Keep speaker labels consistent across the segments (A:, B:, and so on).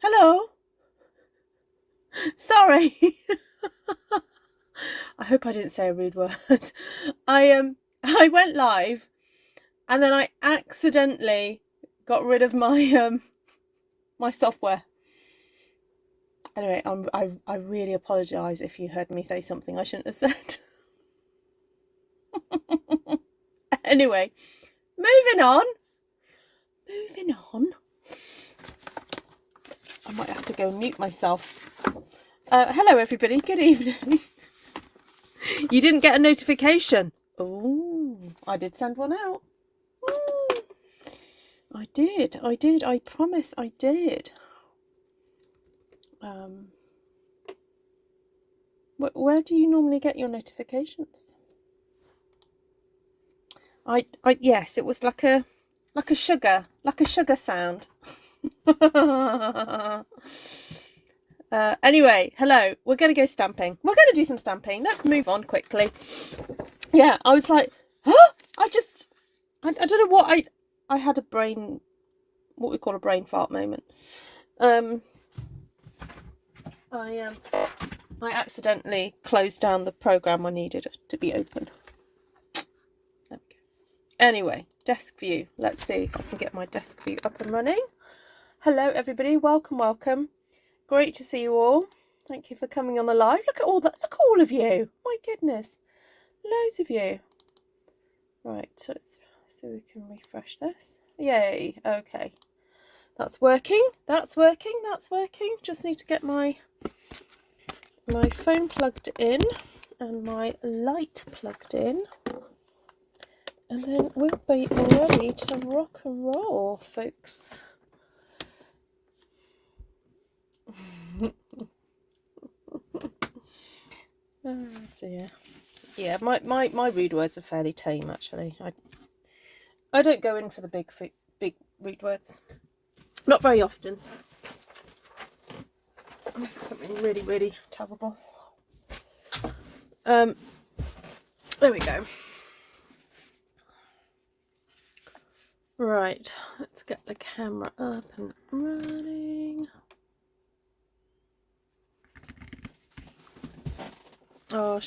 A: Hello. Sorry. I hope I didn't say a rude word. I went live and then I accidentally got rid of my my software. Anyway, I really apologise if you heard me say something I shouldn't have said. Anyway, moving on. I might have to go mute myself. Hello everybody, good evening. You didn't get a notification? Oh, I did send one out. Ooh, I did, I promise I did. Where do you normally get your notifications? Yes, it was like a sugar sound. Anyway, hello, we're going to go stamping. We're going to do some stamping. Let's move on quickly. Yeah, I was like, huh? I don't know what I had what we call a brain fart moment. I accidentally closed down the program I needed to be open. There we go. Anyway, desk view. Let's see if I can get my desk view up and running. Hello everybody, welcome. Great to see you all. Thank you for coming on the live. Look at all of you. My goodness. Loads of you. Right, so we can refresh this. Yay, okay. That's working. Just need to get my phone plugged in and my light plugged in. And then we'll be ready to rock and roll, folks. Oh dear. Yeah, my rude words are fairly tame actually. I don't go in for the big rude words. Not very often. Unless it's something really, really terrible. There we go. Right, let's get the camera up and running. Oh,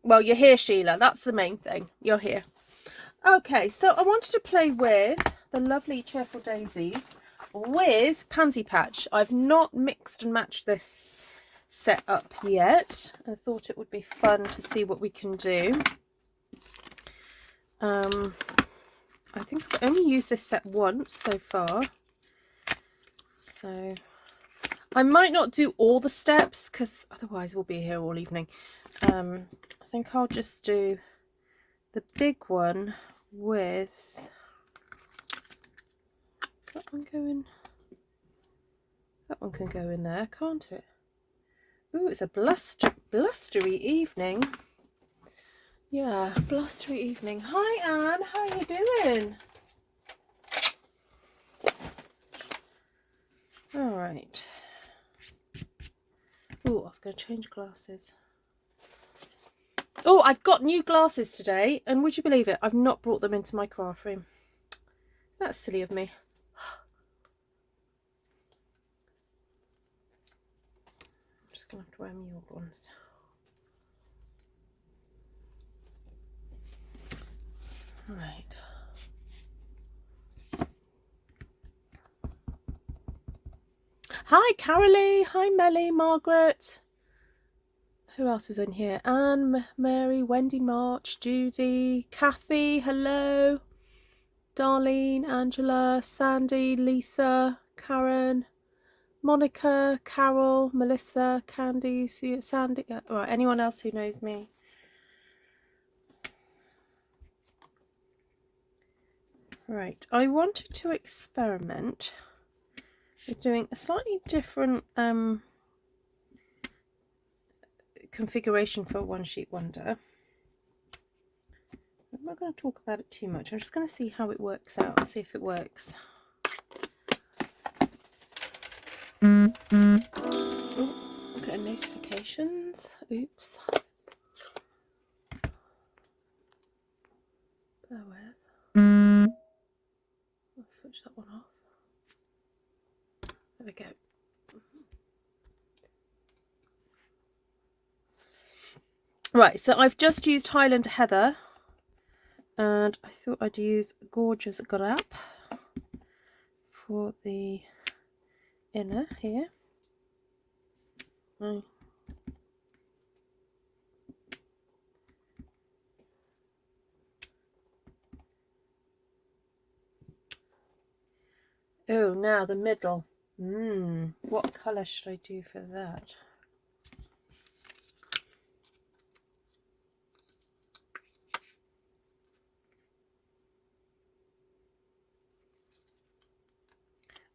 A: well, you're here, Sheila. That's the main thing. You're here. Okay, so I wanted to play with the lovely Cheerful Daisies with Pansy Patch. I've not mixed and matched this set up yet. I thought it would be fun to see what we can do. I think I've only used this set once so far. So I might not do all the steps because otherwise we'll be here all evening. I think I'll just do the big one with that one going. That one can go in there, can't it? Ooh, it's a blustery evening. Yeah, blustery evening. Hi Anne, how are you doing? All right. Oh, I was going to change glasses. Oh, I've got new glasses today, and would you believe it? I've not brought them into my craft room. That's silly of me. I'm just going to have to wear my old ones. Right. Hi, Carolee. Hi, Melly, Margaret. Who else is in here? Anne, Mary, Wendy, March, Judy, Kathy. Hello. Darlene, Angela, Sandy, Lisa, Karen, Monica, Carol, Melissa, Candy, Sandy. All right, anyone else who knows me? Right, I wanted to experiment with doing a slightly different configuration for One Sheet Wonder. I'm not going to talk about it too much. I'm just going to see how it works out, see if it works. Oh, getting notifications. Oops. Bear with. I'll switch that one off. There we go. Right, so I've just used Highland Heather, and I thought I'd use Gorgeous Grape for the inner here. Oh, now the middle. What colour should I do for that?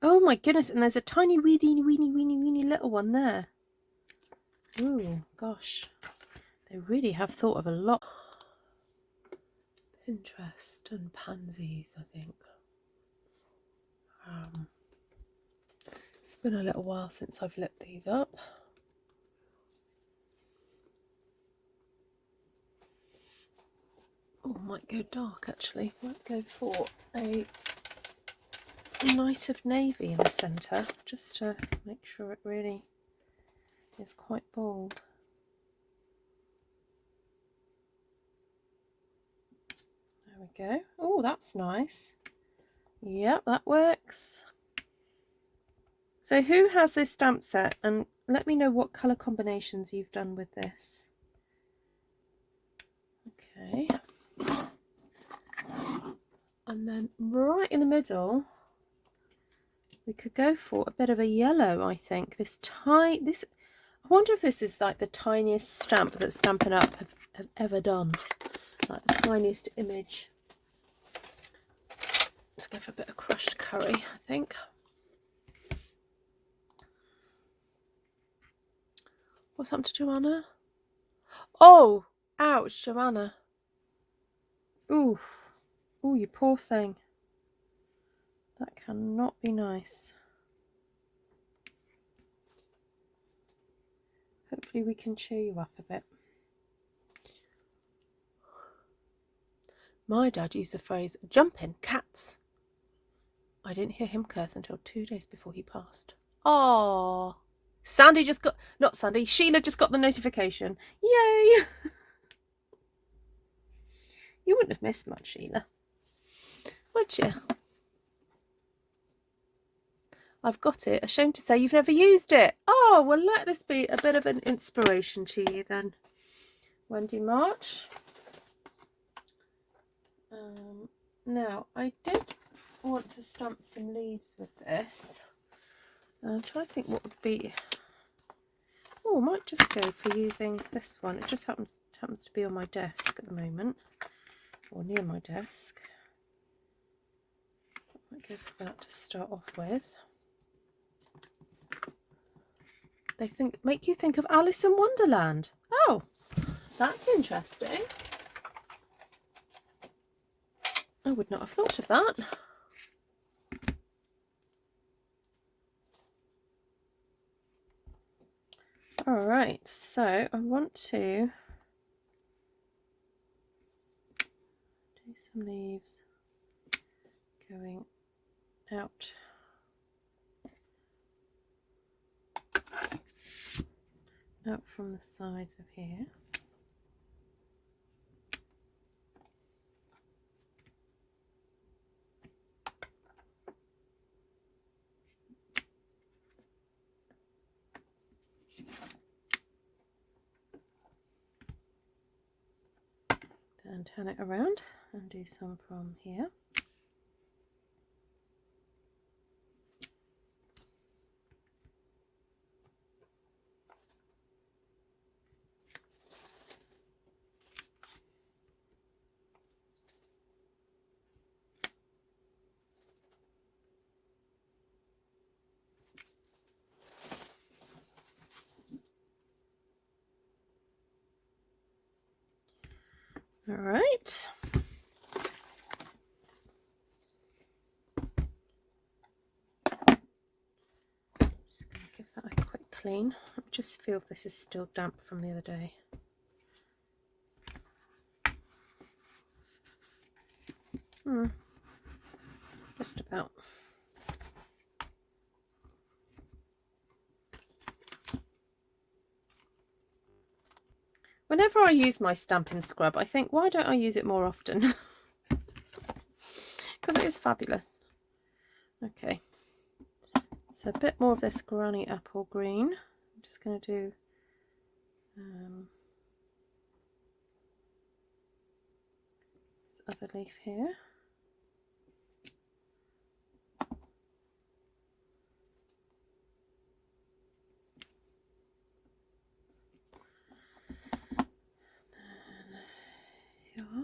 A: Oh my goodness, and there's a tiny weeny little one there. Ooh, gosh. They really have thought of a lot. Pinterest and pansies, I think. It's been a little while since I've lit these up. Oh, might go dark actually. Might go for a night of navy in the centre, just to make sure it really is quite bold. There we go. Oh, that's nice. Yep, that works. So who has this stamp set, and let me know what colour combinations you've done with this. Okay. And then right in the middle, we could go for a bit of a yellow, I think. I wonder if this is like the tiniest stamp that Stampin' Up have ever done. Like the tiniest image. Let's go for a bit of crushed curry, I think. What's happened to Joanna? Oh, ouch, Joanna. Ooh, ooh, you poor thing. That cannot be nice. Hopefully we can cheer you up a bit. My dad used the phrase, jumping cats. I didn't hear him curse until 2 days before he passed. Oh, Sandy just got, not Sandy, Sheila just got the notification. Yay! You wouldn't have missed much, Sheila, would you? I've got it. Ashamed to say you've never used it. Oh, well, let this be a bit of an inspiration to you then, Wendy March. Now, I did want to stamp some leaves with this. I'm trying to think what would be... Oh, I might just go for using this one. It just happens to be on my desk at the moment, or near my desk. I might go for that to start off with. They make you think of Alice in Wonderland. Oh, that's interesting. I would not have thought of that. All right, so I want to do some leaves going out from the sides of here. Then turn it around and do some from here. All right. Just going to give that a quick clean. I just feel this is still damp from the other day. Just about. Whenever I use my Stampin' Scrub, I think, why don't I use it more often? Because it is fabulous. Okay, so a bit more of this Granny Apple Green. I'm just going to do this other leaf here. Here we are.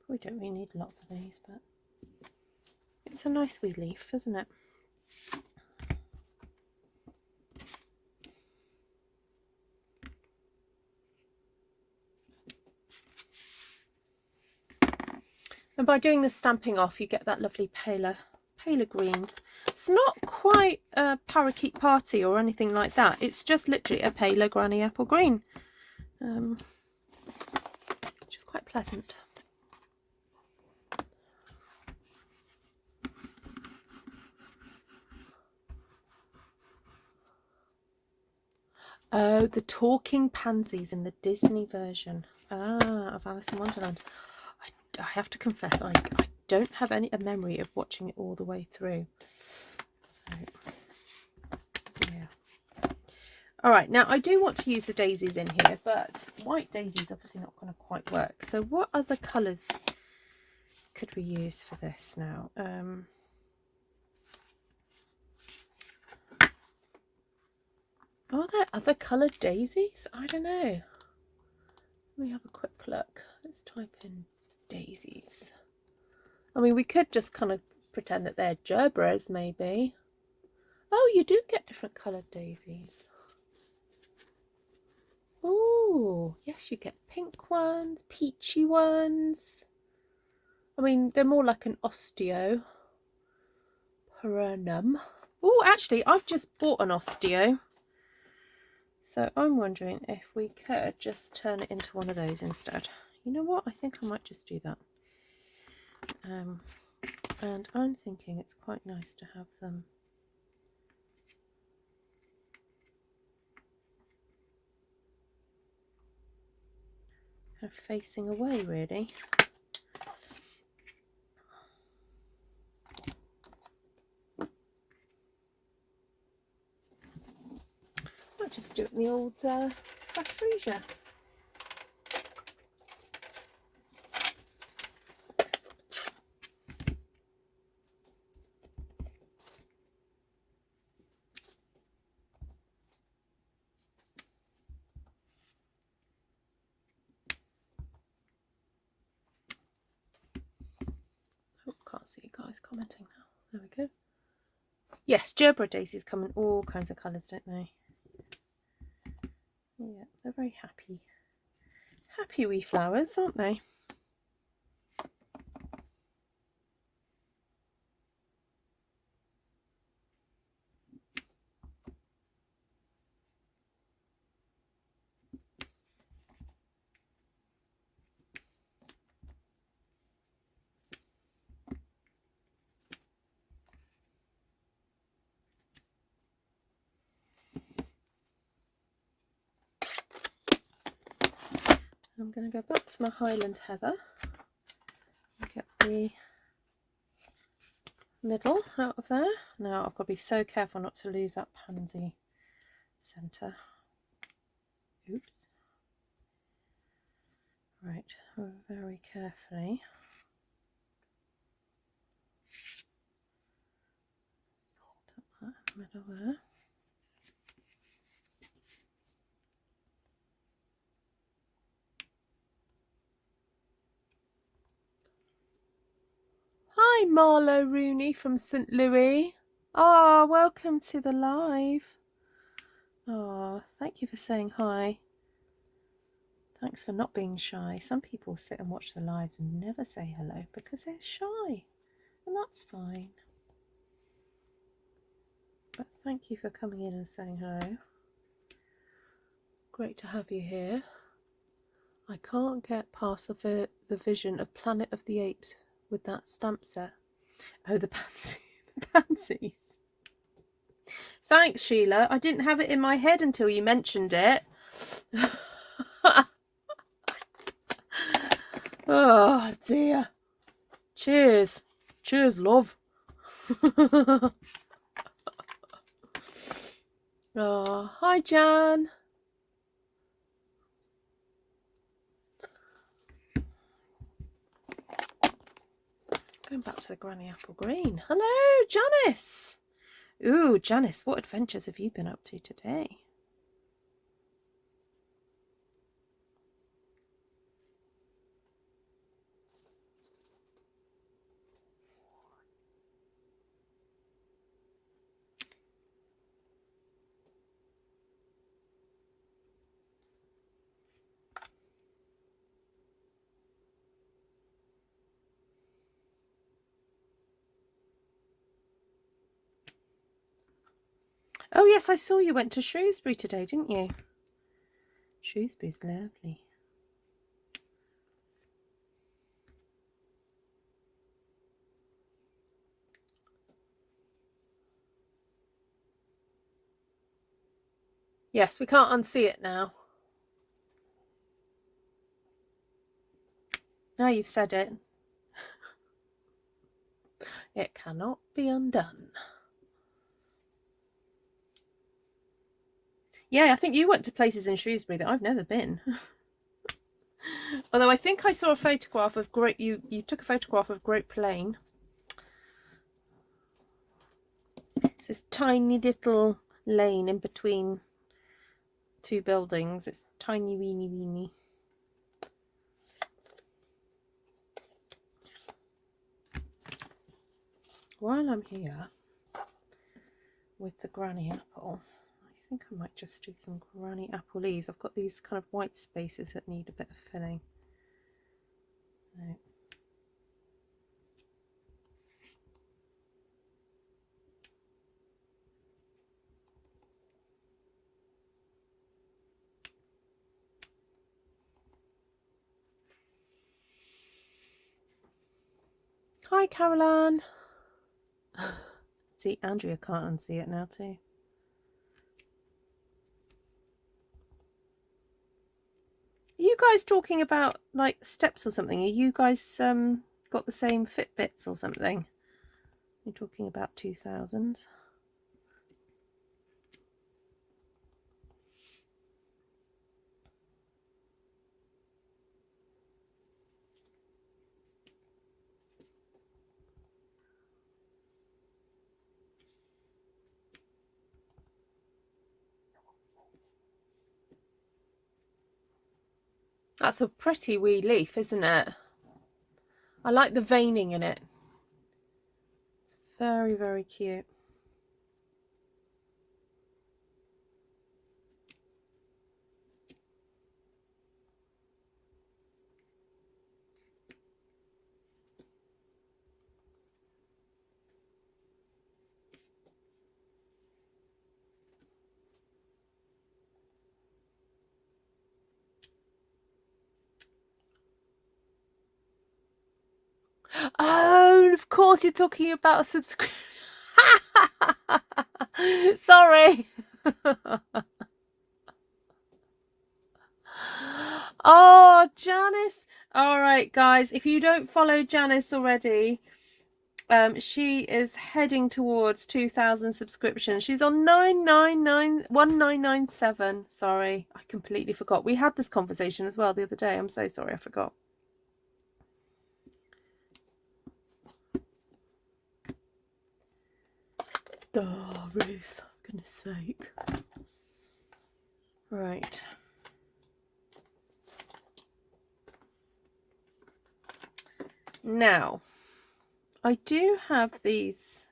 A: We don't really need lots of these, but it's a nice wee leaf, isn't it? And by doing the stamping off, you get that lovely paler green. It's not quite a parakeet party or anything like that. It's just literally a paler Granny Apple Green, which is quite pleasant. Oh, the talking pansies in the Disney version of Alice in Wonderland. I have to confess, I don't have a memory of watching it all the way through. So, yeah. All right, now I do want to use the daisies in here, but white daisies obviously not going to quite work. So what other colours could we use for this now? Are there other coloured daisies? I don't know. Let me have a quick look. Let's type in daisies. I mean, we could just kind of pretend that they're gerbras, maybe. Oh, you do get different coloured daisies. Oh, yes, you get pink ones, peachy ones. I mean, they're more like an osteopernum. Oh, actually, I've just bought an osteo. So I'm wondering if we could just turn it into one of those instead. You know what? I think I might just do that. And I'm thinking it's quite nice to have them kind of facing away, really. Might just do it in the old fresh Freesia. Oh, can't see you guys commenting now. There we go. Yes, gerbera daisies come in all kinds of colours, don't they? Yeah, they're very happy wee flowers, aren't they? I'm going to go back to my Highland Heather and get the middle out of there. Now I've got to be so careful not to lose that pansy centre. Oops. Right, very carefully. Stop that in the middle there. Hi, Marlo Rooney from St. Louis. Ah, welcome to the live. Oh, thank you for saying hi. Thanks for not being shy. Some people sit and watch the lives and never say hello because they're shy, and that's fine. But thank you for coming in and saying hello. Great to have you here. I can't get past the vision of Planet of the Apes with that stamp set. Oh, the pansy, the pansies. Thanks, Sheila. I didn't have it in my head until you mentioned it. Oh, dear. Cheers. Cheers, love. Oh, hi, Jan. Going back to the Granny Apple Green. Hello, Janice. Ooh, Janice, what adventures have you been up to today? Oh, yes, I saw you went to Shrewsbury today, didn't you? Shrewsbury's lovely. Yes, we can't unsee it now. Now you've said it. It cannot be undone. Yeah, I think you went to places in Shrewsbury that I've never been. Although I think I saw a photograph of Grape. You took a photograph of Grape Lane. It's this tiny little lane in between two buildings. It's tiny, weeny, weeny. While I'm here with the Granny Apple, I think I might just do some Granny Apple leaves. I've got these kind of white spaces that need a bit of filling. So. Hi, Caroline. See, Andrea can't unsee it now too. Are you guys talking about like steps or something? Are you guys got the same Fitbits or something? You're talking about 2000s. That's a pretty wee leaf, isn't it? I like the veining in it. It's very, very cute. Oh, of course you're talking about a subscription. Sorry. Oh, Janice. All right, guys, if you don't follow Janice already, she is heading towards 2,000 subscriptions. She's on 1997. Sorry, I completely forgot. We had this conversation as well the other day. I'm so sorry, I forgot. Oh, Ruth, for goodness sake. Right. Now, I do have these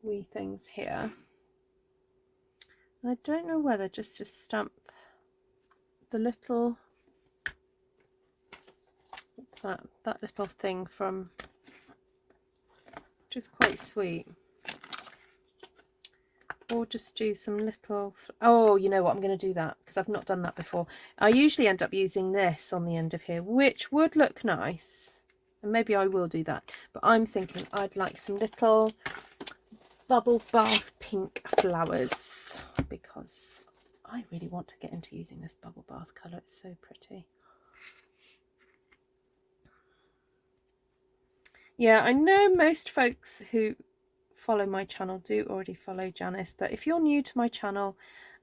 A: wee things here. I don't know whether just to stamp the little, what's that? That little thing from, which is quite sweet. or just do some little, oh, you know what, I'm going to do that because I've not done that before. I usually end up using this on the end of here, which would look nice, and maybe I will do that, but I'm thinking I'd like some little bubble bath pink flowers because I really want to get into using this bubble bath colour. It's so pretty. Yeah, I know most folks who follow my channel do already follow Janice, but if you're new to my channel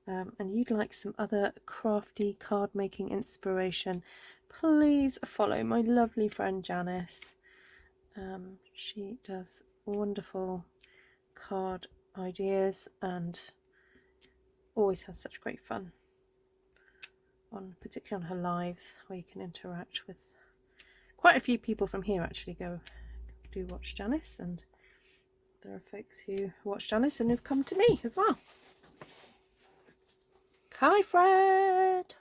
A: and you'd like some other crafty card making inspiration, please follow my lovely friend Janice. She does wonderful card ideas and always has such great fun, particularly on her lives, where you can interact with quite a few people from here. Actually do watch Janice, and there are folks who watch Janice and who've come to me as well. Hi Fred.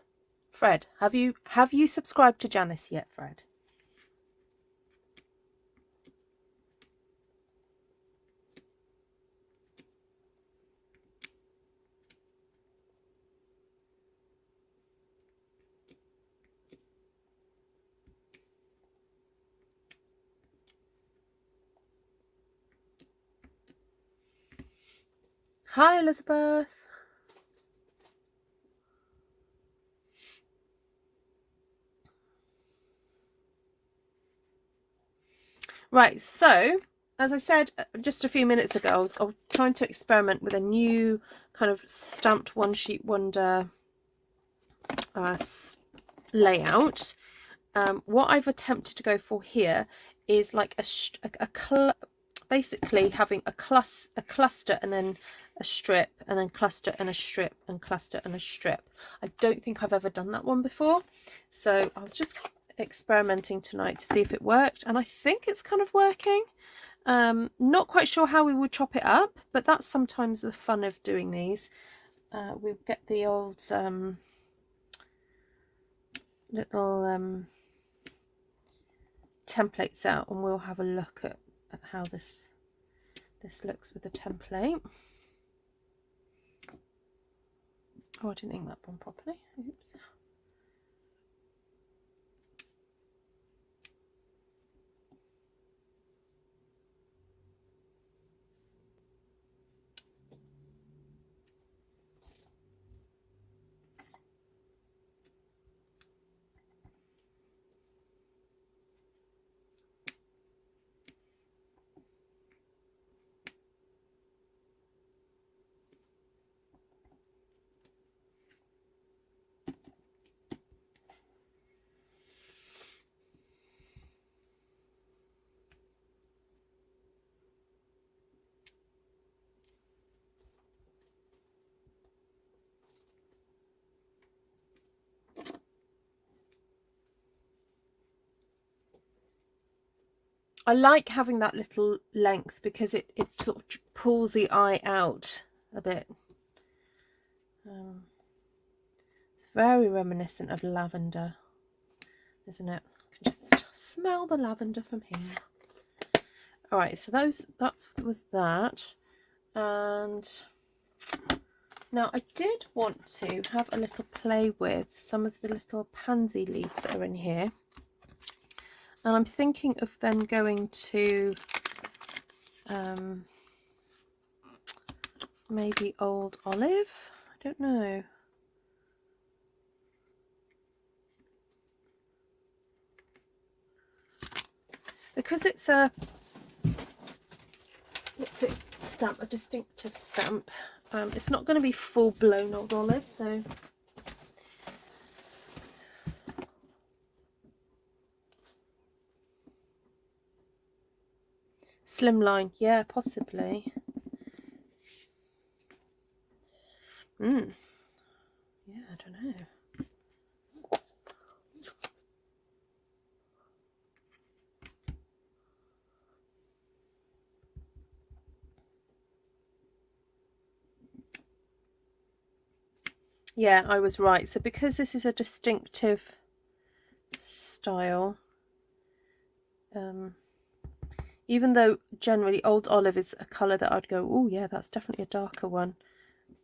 A: Fred, have you subscribed to Janice yet, Fred? Hi Elizabeth. Right, so as I said just a few minutes ago, I was trying to experiment with a new kind of stamped one sheet wonder layout. What I've attempted to go for here is like basically having a cluster and then a strip and then cluster and a strip and cluster and a strip. I don't think I've ever done that one before, so I was just experimenting tonight to see if it worked, and I think it's kind of working. Not quite sure how we would chop it up, but that's sometimes the fun of doing these. We'll get the old little templates out and we'll have a look at how this looks with the template. Oh, I didn't ink that one properly. Oops. I like having that little length because it sort of pulls the eye out a bit. It's very reminiscent of lavender, isn't it? I can just smell the lavender from here. All right, so that was that. And now I did want to have a little play with some of the little pansy leaves that are in here. And I'm thinking of then going to maybe old olive. I don't know. Because it's a stamp, a distinctive stamp. It's not going to be full-blown old olive, so slimline, yeah, possibly. Yeah, I don't know. Yeah, I was right. So because this is a distinctive style, even though generally old olive is a colour that I'd go, oh yeah, that's definitely a darker one.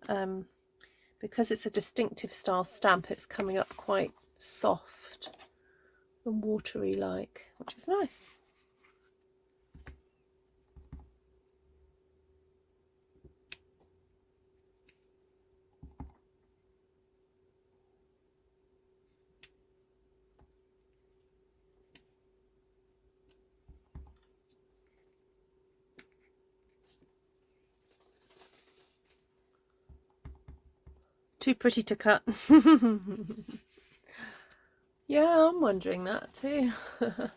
A: because it's a distinctive style stamp, it's coming up quite soft and watery like, which is nice. Too pretty to cut. Yeah, I'm wondering that too. But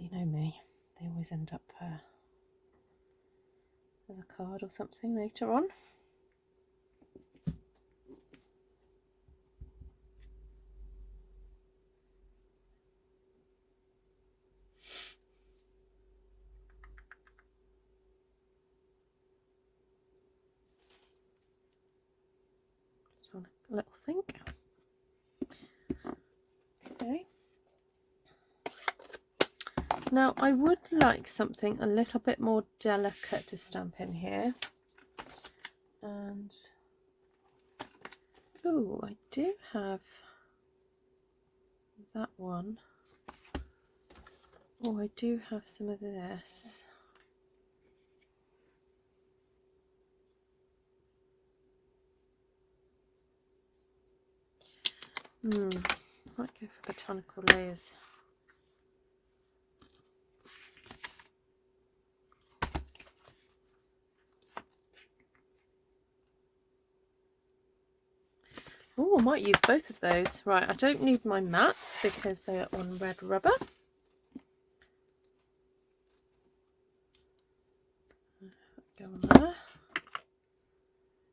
A: you know me, they always end up with a card or something later on. Just want a little think. Okay. Now I would like something a little bit more delicate to stamp in here. And oh, I do have that one. Oh, I do have some of this. Might go for Botanical LAyers. Oh, I might use both of those. Right, I don't need my mats because they are on red rubber. Go on there.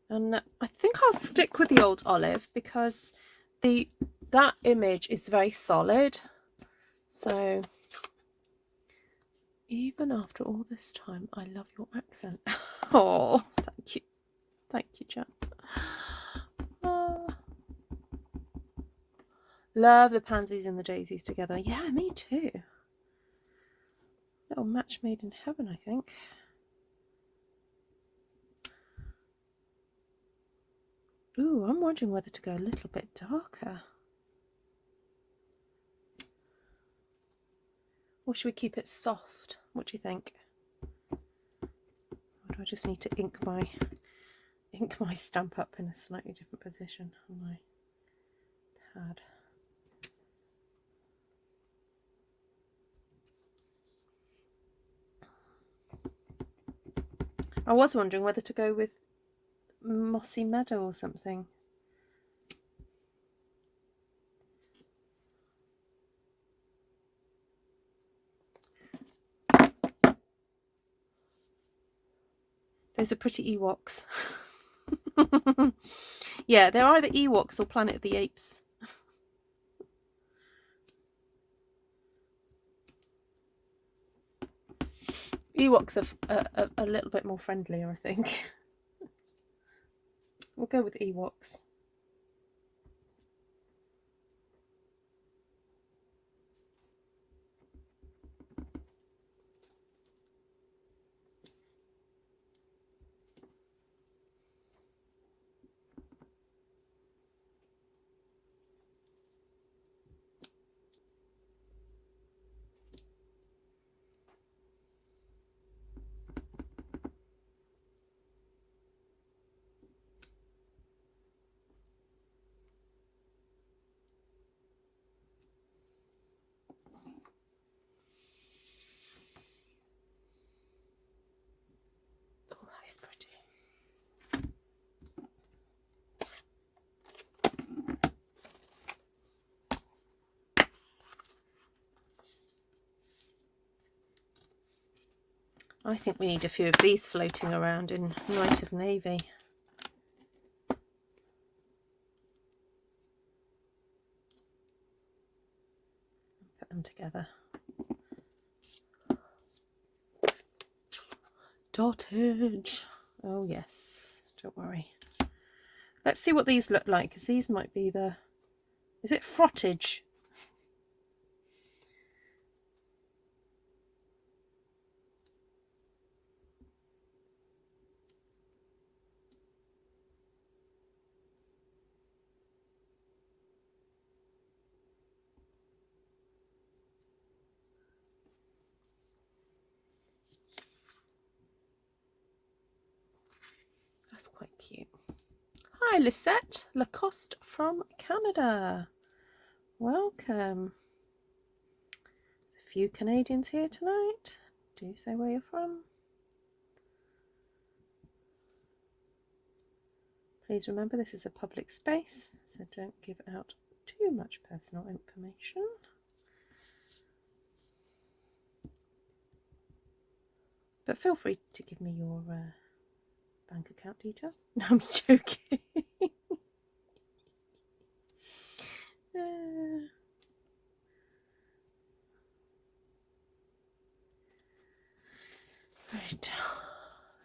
A: And I think I'll stick with the old olive because that image is very solid. So even after all this time, I love your accent. Oh, thank you. Thank you, Jack. Love the pansies and the daisies together. Yeah, me too. Little match made in heaven, I think. Ooh, I'm wondering whether to go a little bit darker. Or should we keep it soft? What do you think? Or do I just need to ink my stamp up in a slightly different position on my pad? I was wondering whether to go with Mossy Meadow or something. Those are pretty Ewoks. Yeah, they're either Ewoks or Planet of the Apes. Ewoks are a little bit more friendlier, I think. We'll go with Ewoks. That's pretty. I think we need a few of these floating around in Night of Navy. Put them together. Dottage. Oh yes, don't worry. Let's see what these look like, because these might be the... Is it frottage? That's quite cute. Hi, Lisette Lacoste from Canada. Welcome. There's a few Canadians here tonight. Do say where you're from. Please remember this is a public space, so don't give out too much personal information. But feel free to give me your bank account details. No, I'm joking. Right.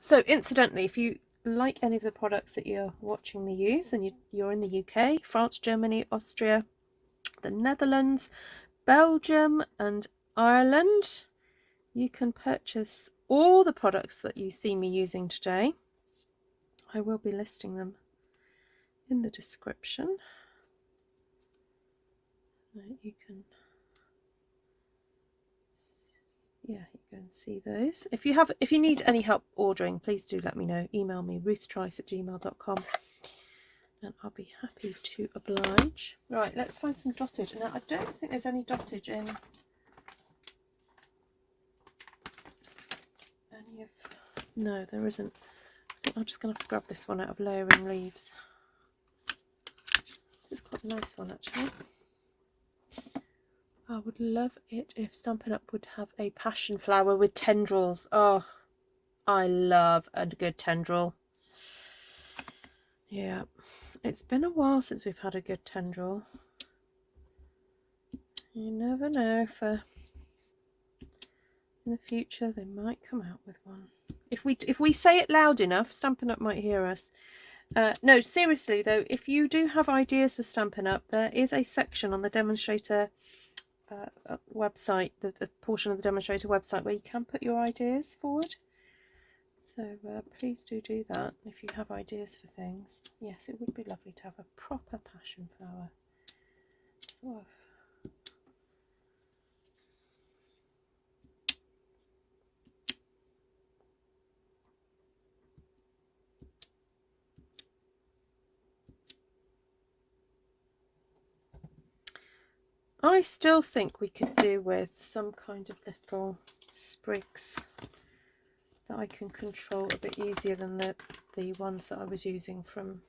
A: So incidentally, if you like any of the products that you're watching me use and you're in the UK, France, Germany, Austria, the Netherlands, Belgium and Ireland, you can purchase all the products that you see me using today. I will be listing them in the description. You can, yeah, you can see those. If you need any help ordering, please do let me know. Email me ruthtrice@gmail.com and I'll be happy to oblige. Right, let's find some dottage. Now I don't think there's any dottage in any of, no there isn't. I think I'm just going to have to grab this one out of Layering Leaves. It's quite a nice one actually. I would love it if Stampin' Up! Would have a passion flower with tendrils. Oh, I love a good tendril. Yeah, it's been a while since we've had a good tendril. You never know, for in the future they might come out with one. If we say it loud enough, Stampin' Up! Might hear us. No, seriously though, if you do have ideas for Stampin' Up!, there is a section on the demonstrator website, the portion of the demonstrator website where you can put your ideas forward. So please do that if you have ideas for things. Yes, it would be lovely to have a proper passion flower. Sort of. I still think we could do with some kind of little sprigs that I can control a bit easier than the ones that I was using from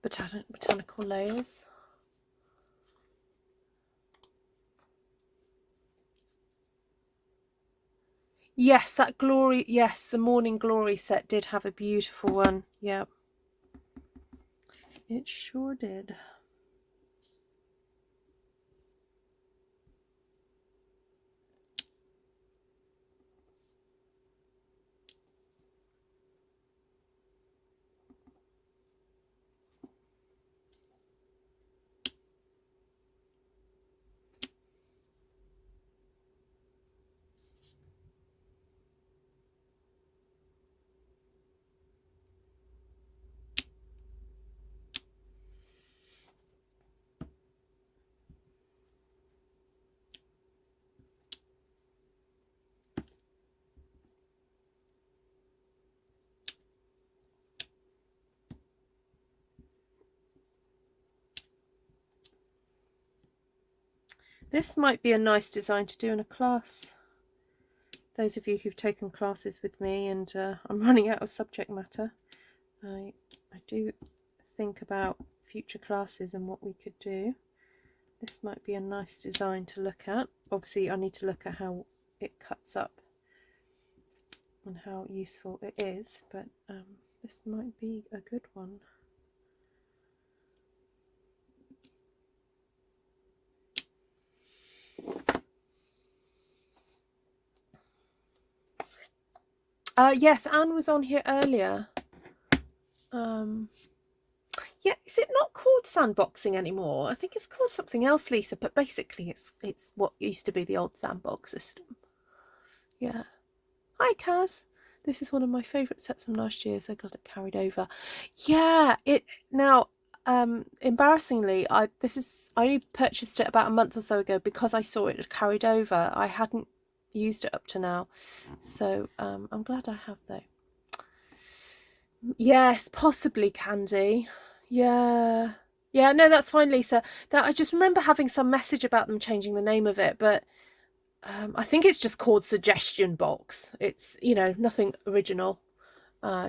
A: Botanical LAyers. Yes, that Glory, yes, the Morning Glory set did have a beautiful one. Yeah, it sure did. This might be a nice design to do in a class. Those of you who've taken classes with me, and I'm running out of subject matter, I do think about future classes and what we could do. This might be a nice design to look at. Obviously I need to look at how it cuts up and how useful it is, but this might be a good one. Yes, Anne was on here earlier. Yeah, is it not called sandboxing anymore? I think it's called something else, Lisa, but basically it's what used to be the old sandbox system. Yeah. Hi, Kaz. This is one of my favourite sets from last year, so glad it carried over. Yeah, embarrassingly, I only purchased it about a month or so ago because I saw it had carried over. I hadn't used it up to now. So I'm glad I have though. Yes, possibly Candy. Yeah. Yeah, no, that's fine, Lisa. That I just remember having some message about them changing the name of it, but I think it's just called Suggestion Box. It's, you know, nothing original,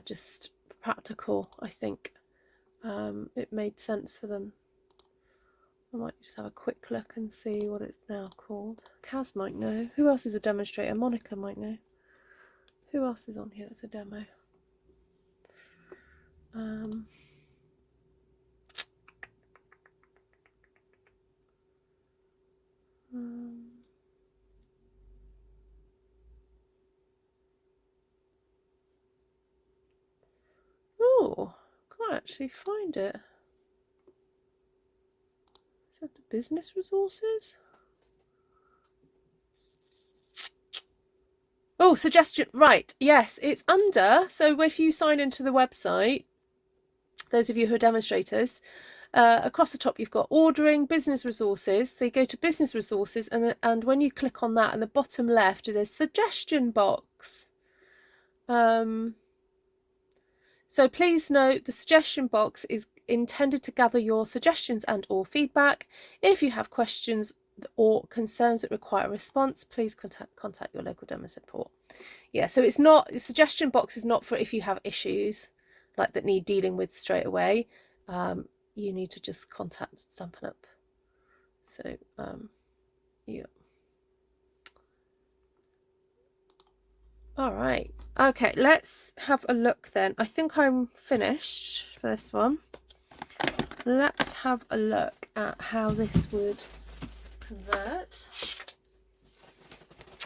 A: just practical, I think. It made sense for them. I might just have a quick look and see what it's now called. Kaz might know. Who else is a demonstrator? Monica might know. Who else is on here that's a demo? Oh, can't actually find it. Is that the business resources? Oh, suggestion. Right. Yes, it's under. So if you sign into the website, those of you who are demonstrators, across the top you've got ordering, business resources. So you go to business resources, and when you click on that, in the bottom left, there's suggestion box. So please note the suggestion box is intended to gather your suggestions and or feedback. If you have questions or concerns that require a response, please contact your local demo support. Yeah, so it's not, the suggestion box is not for if you have issues like that need dealing with straight away. You need to just contact Stampin' Up. So yeah. All right, okay, let's have a look then. I think I'm finished for this one. Let's have a look at how this would convert.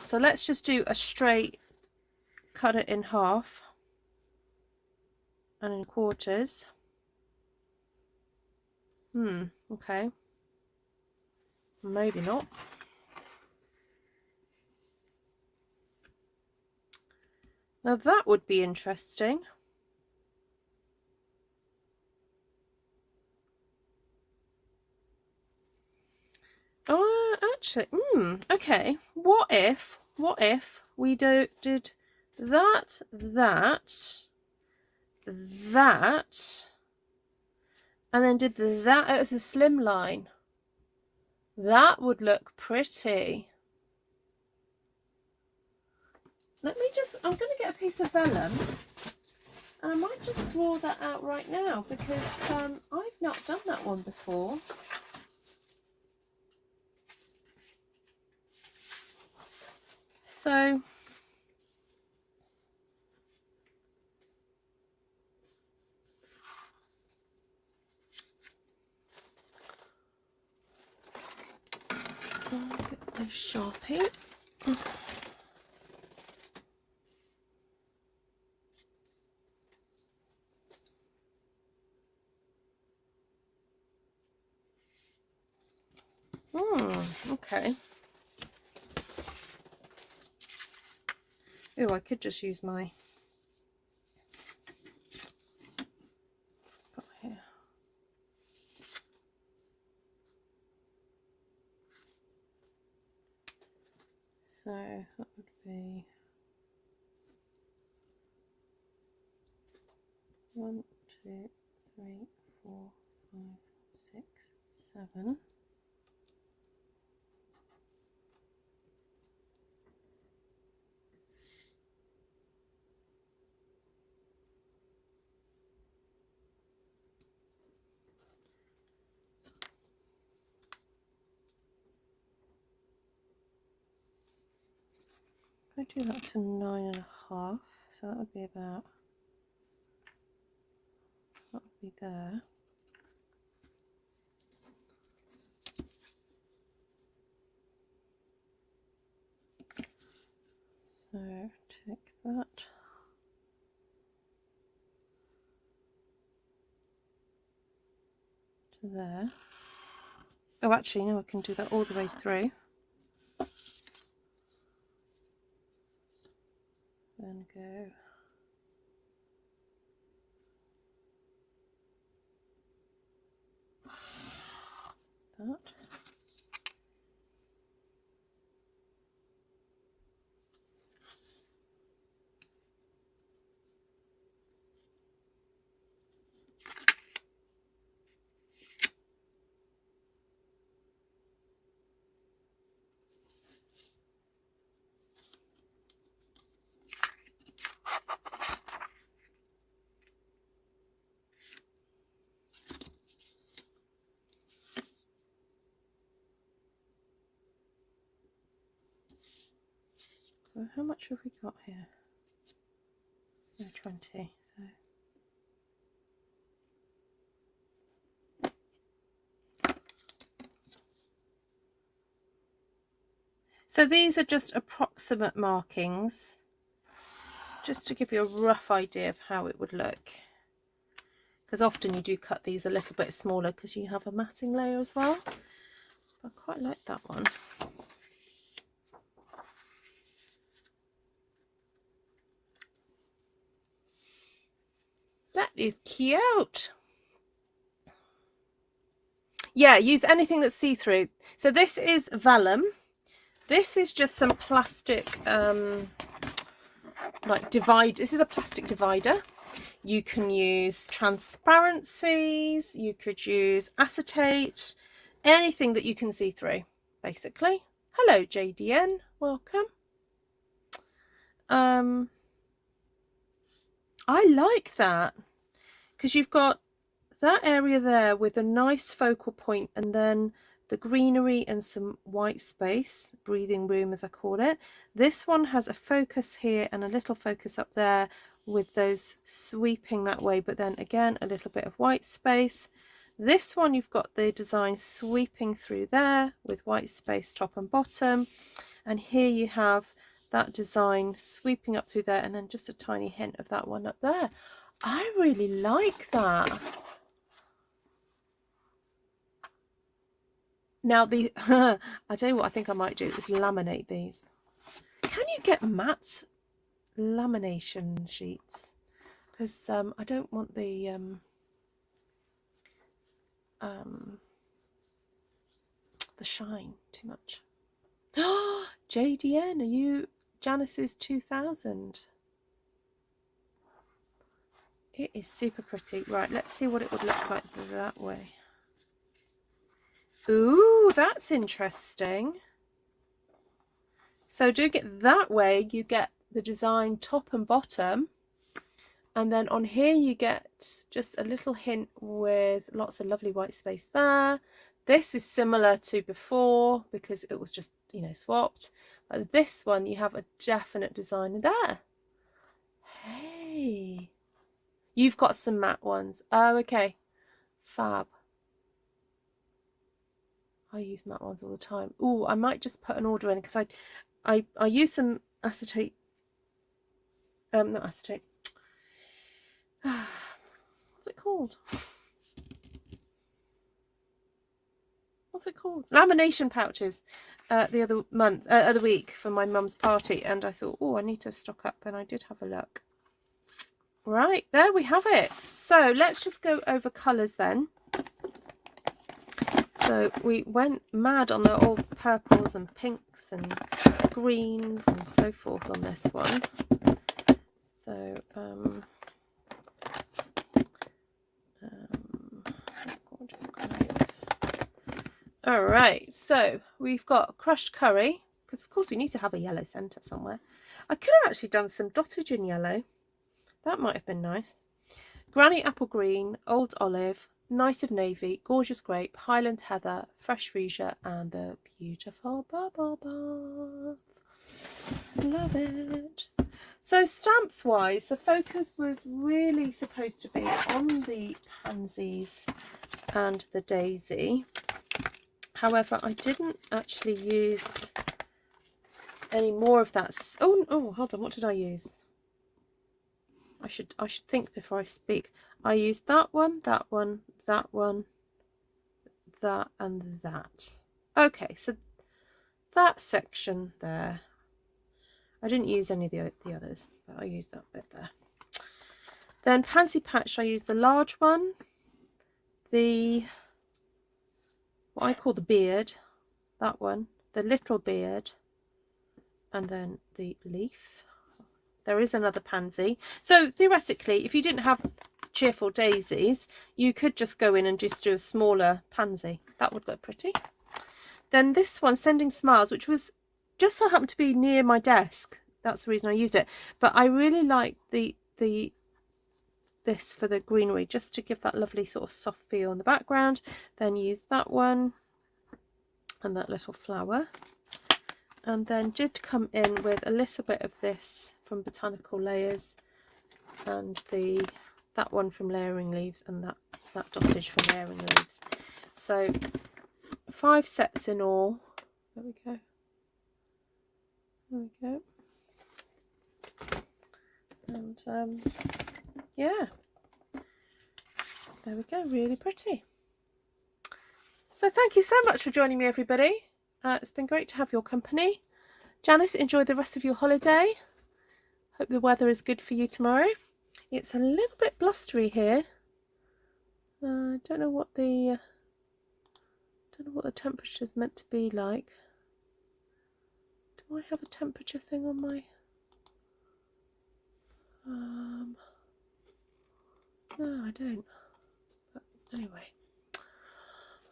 A: So let's just do a straight, cut it in half and in quarters. Okay, maybe not. Now that would be interesting. Oh, actually, okay. What if we did that, and then did that as a slim line? That would look pretty. Let me just, I'm going to get a piece of vellum, and I might just draw that out right now, because I've not done that one before. So I'll get this Sharpie. Okay. Oh, I could just use my here. So that would be 1, 2, 3, 4, 5, 6, 7. I do that to 9.5, so that would be about, that would be there. So take that. To there. Oh, actually, no, I can do that all the way through. Then go that. how much have we got here? No, 20. So these are just approximate markings, just to give you a rough idea of how it would look. Because often you do cut these a little bit smaller because you have a matting layer as well. I quite like that one. That is cute. Yeah, use anything that's see-through. So this is vellum. This is just some plastic, like this is a plastic divider. You can use transparencies, you could use acetate, anything that you can see through, basically. Hello, JDN, welcome. I like that, because you've got that area there with a nice focal point, and then the greenery and some white space, breathing room as I call it. This one has a focus here and a little focus up there with those sweeping that way, but then again a little bit of white space. This one you've got the design sweeping through there with white space top and bottom, and here you have that design sweeping up through there, and then just a tiny hint of that one up there. I really like that. Now the I tell you what I think I might do is laminate these. Can you get matte lamination sheets? Because I don't want the shine too much. JDN, are you Janice's 2000? It is super pretty. Right, let's see what it would look like that way. Ooh, that's interesting. So doing it that way, you get the design top and bottom, and then on here you get just a little hint with lots of lovely white space there. This is similar to before because it was just, you know, swapped. But this one you have a definite design there. Hey, you've got some matte ones. Oh, okay, fab. I use matte ones all the time. Oh, I might just put an order in because I use some acetate. Not acetate. What's it called? What's it called? Lamination pouches. The other week for my mum's party, and I thought, oh, I need to stock up, and I did have a look. Right, there we have it. So let's just go over colours then. So we went mad on the old purples and pinks and greens and so forth on this one. So gorgeous Grape. All right, so we've got crushed curry, because of course we need to have a yellow centre somewhere. I could have actually done some dottage in yellow. That might have been nice. Granny apple green, old olive, night of navy, gorgeous grape, Highland Heather, fresh Freesia, and the beautiful bubble bath. Love it. So stamps wise, the focus was really supposed to be on the pansies and the daisy. However, I didn't actually use any more of that. Oh, hold on, what did I use? I should think before I speak. I used that one, that one, that one, that, and that. Okay, so that section there. I didn't use any of the others, but I used that bit there. Then Pansy Patch, I used the large one, what I call the beard, that one, the little beard, and then the leaf. There is another pansy. So theoretically, if you didn't have Cheerful Daisies, you could just go in and just do a smaller pansy. That would look pretty. Then this one, Sending Smiles, which was just so happened to be near my desk. That's the reason I used it. But I really like this for the greenery, just to give that lovely sort of soft feel in the background. Then use that one and that little flower. and then did come in with a little bit of this from Botanical Layers, and that one from Layering Leaves, and that dottage from Layering Leaves. So 5 sets in all. There we go. There we go. And yeah, there we go, really pretty. So thank you so much for joining me, everybody. It's been great to have your company. Janice, enjoy the rest of your holiday. Hope the weather is good for you tomorrow. It's a little bit blustery here. I don't know what the temperature is meant to be like. Do I have a temperature thing on my? No, I don't. But anyway.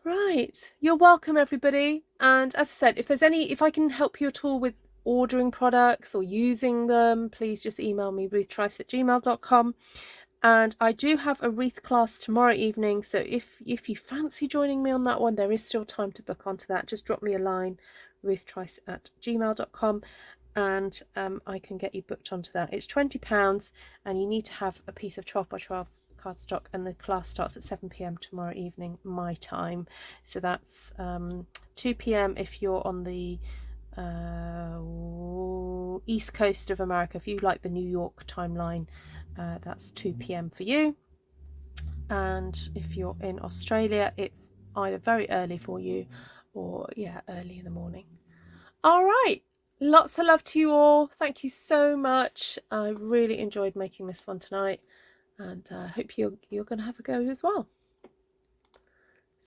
A: Right. You're welcome, everybody. And as I said, if I can help you at all with ordering products or using them, please just email me, ruthtrice@gmail.com. And I do have a wreath class tomorrow evening, so if you fancy joining me on that one, there is still time to book onto that. Just drop me a line, ruthtrice@gmail.com, and I can get you booked onto that. It's £20, and you need to have a piece of 12 by 12 cardstock, and the class starts at 7 p.m. tomorrow evening, my time. So that's 2 p.m. if you're on the east coast of America. If you like the New York timeline, that's 2 p.m. for you. And if you're in Australia, it's either very early for you or early in the morning. All right, lots of love to you all. Thank you so much. I really enjoyed making this one tonight, and I hope you're going to have a go as well.